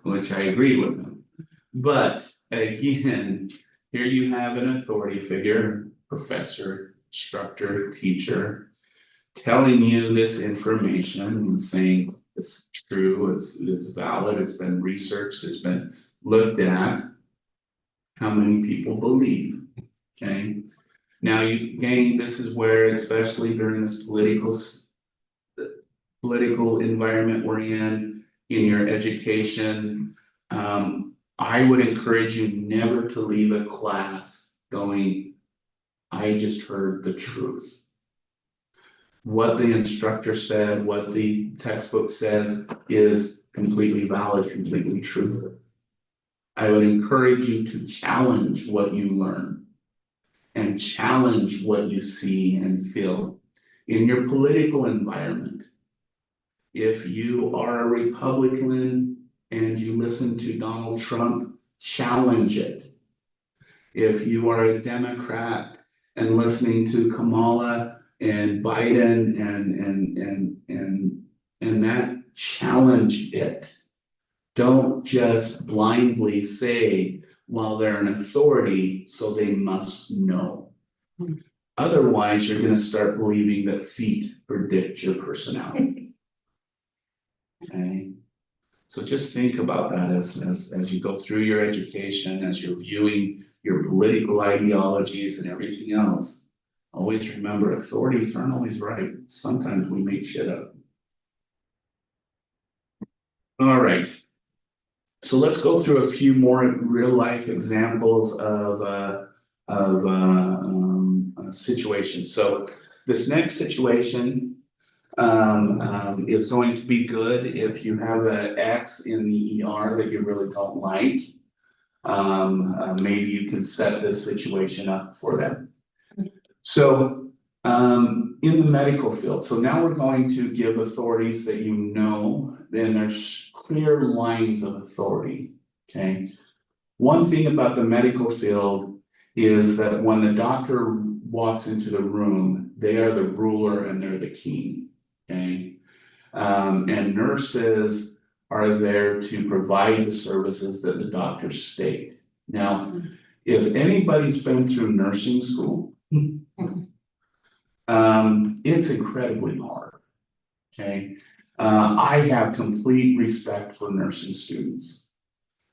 which I agree with them. But again, here you have an authority figure, professor, instructor, teacher, telling you this information and saying it's true, it's valid, it's been researched, it's been looked at. How many people believe? Okay. Now you gang, this is where, especially during this political environment we're in your education, I would encourage you never to leave a class going, I just heard the truth. What the instructor said, what the textbook says is completely valid, completely true. I would encourage you to challenge what you learn and challenge what you see and feel in your political environment. If you are a Republican and you listen to Donald Trump, challenge it. If you are a Democrat and listening to Kamala and Biden and that, challenge it. Don't just blindly say, well, they're an authority, so they must know. Otherwise, you're gonna start believing that feet predict your personality. Okay, so just think about that as you go through your education, as you're viewing your political ideologies and everything else. Always remember, authorities aren't always right. Sometimes we make shit up. All right. So let's go through a few more real life examples of situations. So this next situation is going to be good if you have an X in the ER that you really don't like. Maybe you can set this situation up for them. So in the medical field, so now we're going to give authorities that you know, then there's clear lines of authority, okay? One thing about the medical field is that when the doctor walks into the room, they are the ruler and they're the king, okay? And nurses are there to provide the services that the doctors state. Now, if anybody's been through nursing school, it's incredibly hard, okay? I have complete respect for nursing students.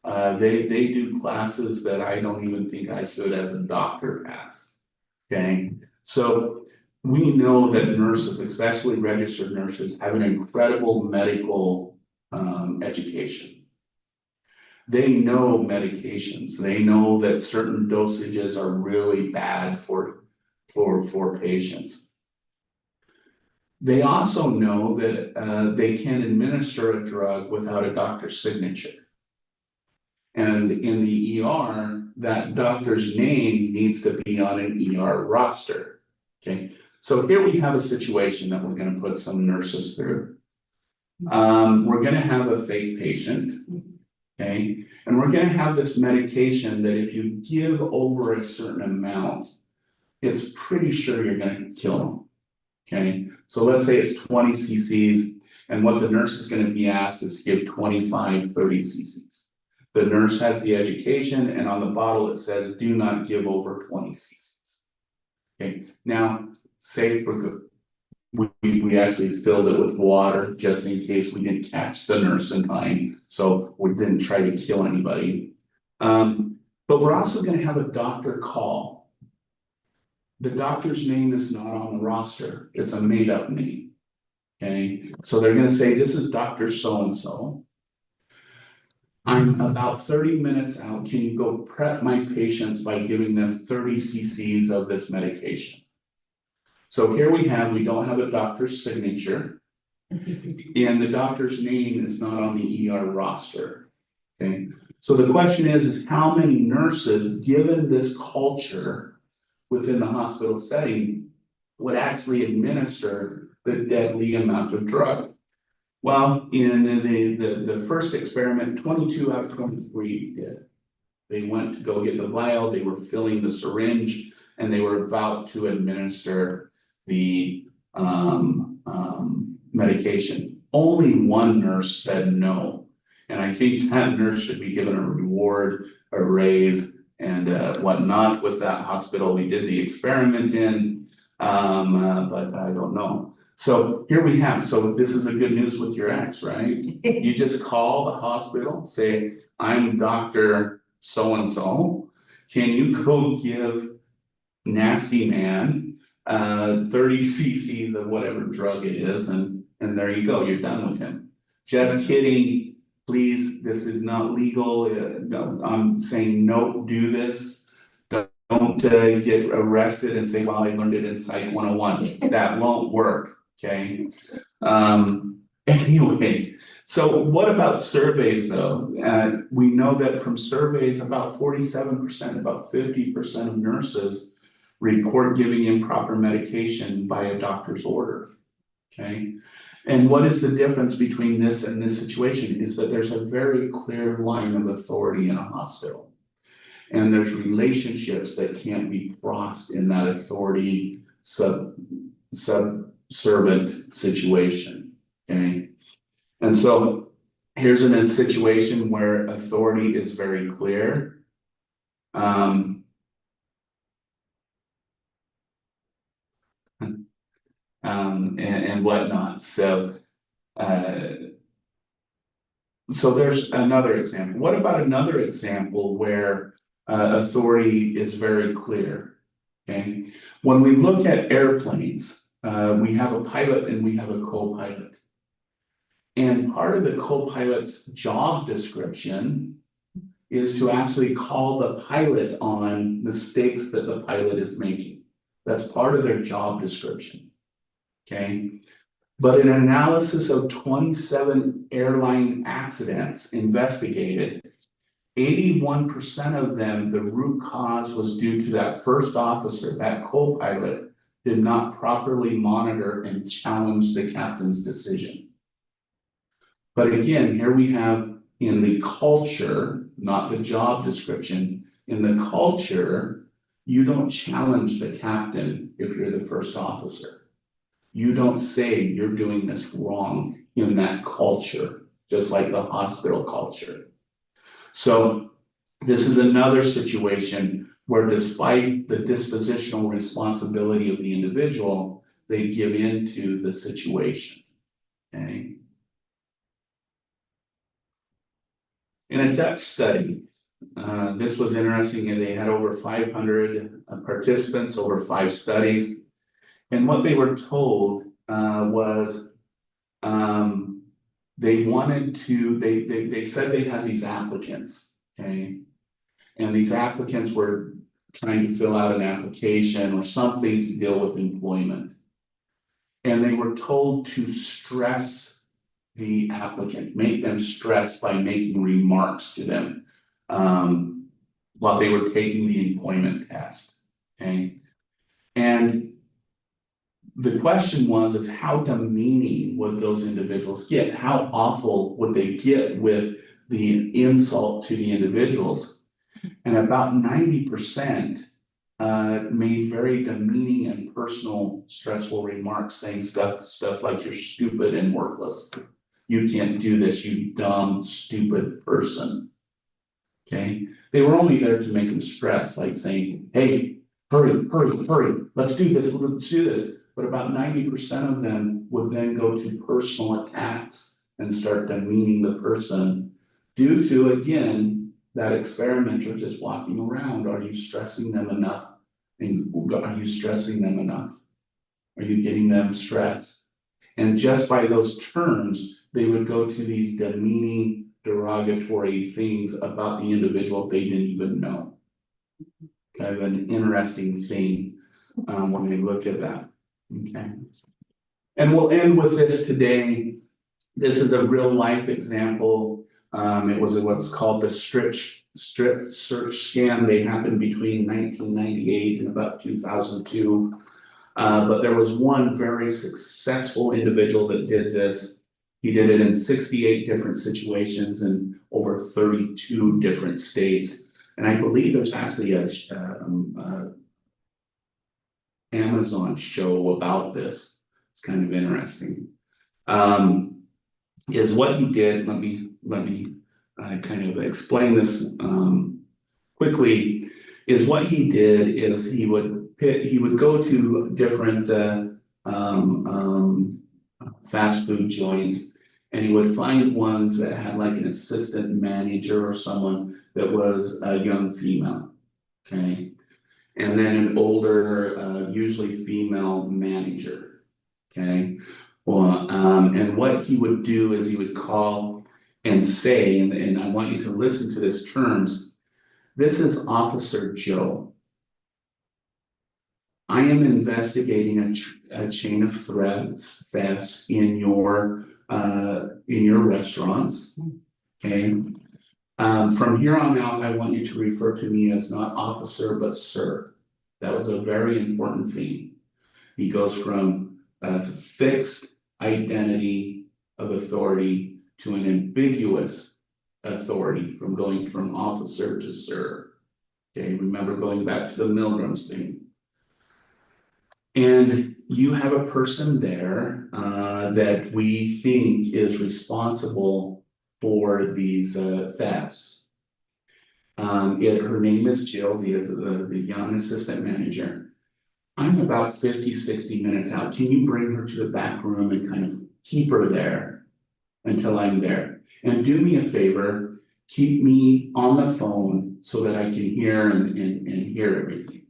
They do classes that I don't even think I should as a doctor pass, okay? So we know that nurses, especially registered nurses, have an incredible medical education. They know medications, they know that certain dosages are really bad for patients. They also know that they can administer a drug without a doctor's signature. And in the ER, that doctor's name needs to be on an ER roster. Okay, so here we have a situation that we're gonna put some nurses through. We're gonna have a fake patient, okay? And we're gonna have this medication that if you give over a certain amount, it's pretty sure you're gonna kill them. Okay, so let's say it's 20 cc's, and what the nurse is gonna be asked is to give 25, 30 cc's. The nurse has the education, and on the bottle it says, do not give over 20 cc's. Okay, now, safe for good. We actually filled it with water just in case we didn't catch the nurse in time, so we didn't try to kill anybody. But we're also gonna have a doctor call. The doctor's name is not on the roster, it's a made up name. Okay, so they're gonna say, this is Dr. So-and-so. I'm about 30 minutes out, can you go prep my patients by giving them 30 cc's of this medication? So here we don't have a doctor's signature. And the doctor's name is not on the ER roster. Okay, so the question is how many nurses, given this culture within the hospital setting, would actually administer the deadly amount of drug? Well, in the first experiment, 22 out of 23 did. They went to go get the vial, they were filling the syringe, and they were about to administer the medication. Only one nurse said no. And I think that nurse should be given a reward, a raise, and whatnot with that hospital we did the experiment in, but I don't know. So here we have, so this is a good news with your ex, right? You just call the hospital, say, I'm Dr. So-and-so, can you go give nasty man 30 cc's of whatever drug it is, and there you go, you're done with him. Just kidding, please, this is not legal. No, I'm saying no, do this. Don't get arrested and say, well, I learned it in Psych 101. That won't work, okay? And Anyways, so what about surveys though? We know that from surveys, about 47%, about 50% of nurses report giving improper medication by a doctor's order. Okay, and what is the difference between this and this situation is that there's a very clear line of authority in a hospital. And there's relationships that can't be crossed in that authority subservient situation, okay? And so here's in a situation where authority is very clear. And whatnot. So there's another example. What about another example where authority is very clear? Okay, when we look at airplanes, we have a pilot and we have a co-pilot. And part of the co-pilot's job description is to actually call the pilot on mistakes that the pilot is making. That's part of their job description. Okay. But an analysis of 27 airline accidents investigated, 81% of them, the root cause was due to that first officer, that co-pilot, did not properly monitor and challenge the captain's decision. But again, here we have in the culture, not the job description, in the culture, you don't challenge the captain if you're the first officer. You don't say you're doing this wrong in that culture, just like the hospital culture. So this is another situation where despite the dispositional responsibility of the individual, they give in to the situation, okay? In a Dutch study, this was interesting, and they had over 500 participants over 5 studies. And what they were told was they wanted to, they said they had these applicants, okay? And these applicants were trying to fill out an application or something to deal with employment. And they were told to stress the applicant, make them stress by making remarks to them while they were taking the employment test, okay? And the question is how demeaning would those individuals get? How awful would they get with the insult to the individuals? And about 90% made very demeaning and personal, stressful remarks, saying stuff like you're stupid and worthless. You can't do this, you dumb, stupid person. Okay, they were only there to make them stress, like saying, hey, hurry, let's do this. But about 90% of them would then go to personal attacks and start demeaning the person due to, again, that experimenter just walking around. Are you stressing them enough? And are you stressing them enough? Are you getting them stressed? And just by those terms, they would go to these demeaning, derogatory things about the individual they didn't even know. Kind of an interesting thing when we look at that. Okay. And we'll end with this today. This is a real life example. It was what's called the strip search scam. They happened between 1998 and about 2002. But there was one very successful individual that did this. He did it in 68 different situations in over 32 different states. And I believe there's actually a Amazon show about this. It's kind of interesting. Is what he did, let me kind of explain this quickly, is what he did is he would go to different fast food joints, and he would find ones that had like an assistant manager or someone that was a young female, okay? And then an older, usually female manager, okay? Well, and what he would do is he would call and say, and I want you to listen to this terms, this is Officer Joe. I am investigating a chain of thefts in your in your restaurants, okay? From here on out, I want you to refer to me as not officer, but sir. That was a very important theme. He goes from a fixed identity of authority to an ambiguous authority, from going from officer to sir. Okay, remember going back to the Milgrams thing. And you have a person there that we think is responsible for these thefts. Her name is Jill, the young assistant manager. I'm about 50, 60 minutes out. Can you bring her to the back room and kind of keep her there until I'm there? And do me a favor, keep me on the phone so that I can hear and hear everything.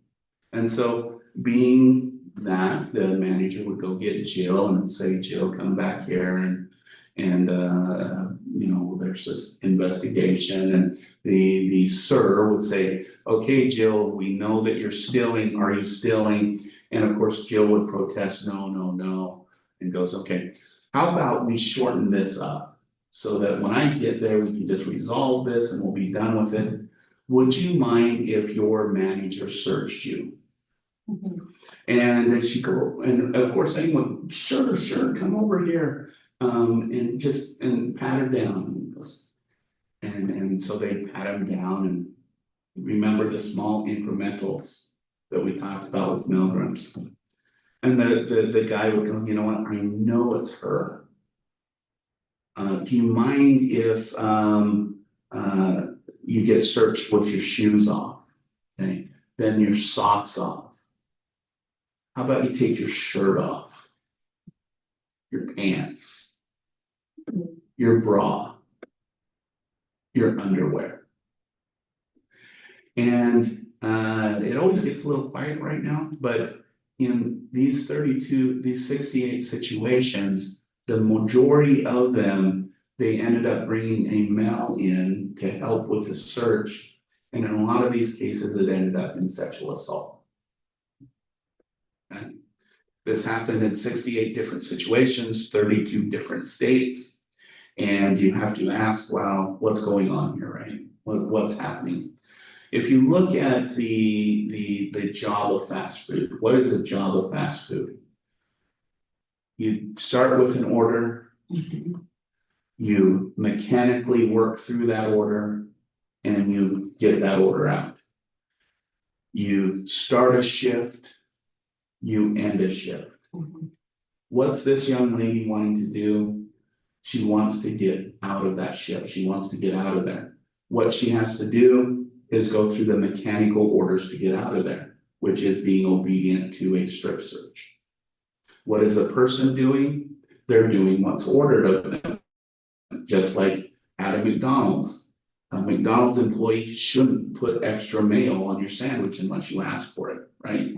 And so being that, the manager would go get Jill and say, Jill, come back here and you know, there's this investigation, and the sir would say, okay, Jill, we know that you're stealing. Are you stealing? And of course, Jill would protest, no, no, no, and goes, okay, how about we shorten this up so that when I get there, we can just resolve this and we'll be done with it. Would you mind if your manager searched you? And she go, and of course, anyone, sure, come over here. And pat her down. And so they pat him down, and remember the small incrementals that we talked about with Milgrams. And the guy would go, you know what, I know it's her. Do you mind if you get searched with your shoes off? Okay, then your socks off. How about you take your shirt off? Your pants, your bra, your underwear. And it always gets a little quiet right now, but in these 68 situations, the majority of them, they ended up bringing a male in to help with the search. And in a lot of these cases, it ended up in sexual assault. Okay. This happened in 68 different situations, 32 different states. And you have to ask, wow, what's going on here, right? What's happening? If you look at the job of fast food, what is the job of fast food? You start with an order, you mechanically work through that order, and you get that order out. You start a shift, you end a shift. What's this young lady wanting to do? She wants to get out of that shift. She wants to get out of there. What she has to do is go through the mechanical orders to get out of there, which is being obedient to a strip search. What is the person doing? They're doing what's ordered of them. Just like at a McDonald's. A McDonald's employee shouldn't put extra mayo on your sandwich unless you ask for it, right?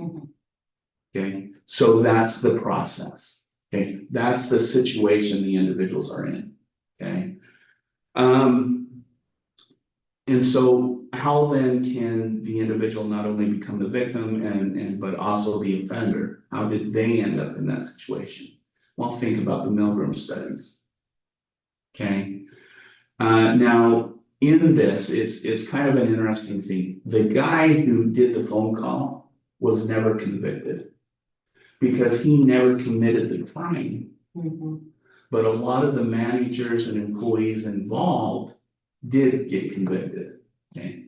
Okay, so that's the process. Okay, that's the situation the individuals are in. Okay. And so how then can the individual not only become the victim but also the offender? How did they end up in that situation? Well, think about the Milgram studies. Okay. Now in this, it's kind of an interesting thing. The guy who did the phone call was never convicted because he never committed the crime. But a lot of the managers and employees involved did get convicted. Okay.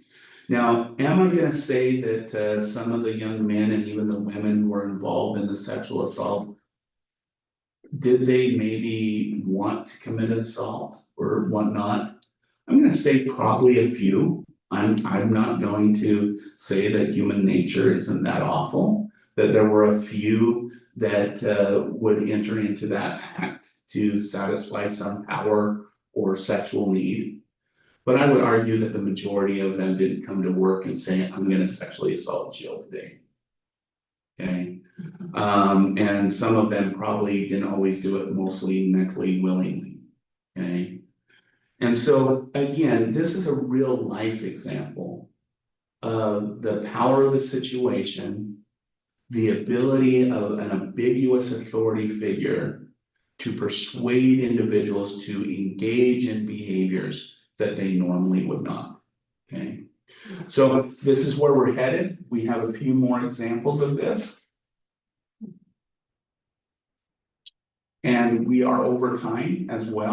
Now, am I going to say that some of the young men and even the women who were involved in the sexual assault, did they maybe want to commit an assault or whatnot? I'm going to say probably a few. I'm not going to say that human nature isn't that awful, that there were a few that would enter into that act to satisfy some power or sexual need. But I would argue that the majority of them didn't come to work and say, I'm going to sexually assault Jill today. Okay. And some of them probably didn't always do it mostly mentally willingly. Okay. And so again, this is a real life example of the power of the situation, the ability of an ambiguous authority figure to persuade individuals to engage in behaviors that they normally would not. Okay, so this is where we're headed. We have a few more examples of this. And we are over time as well.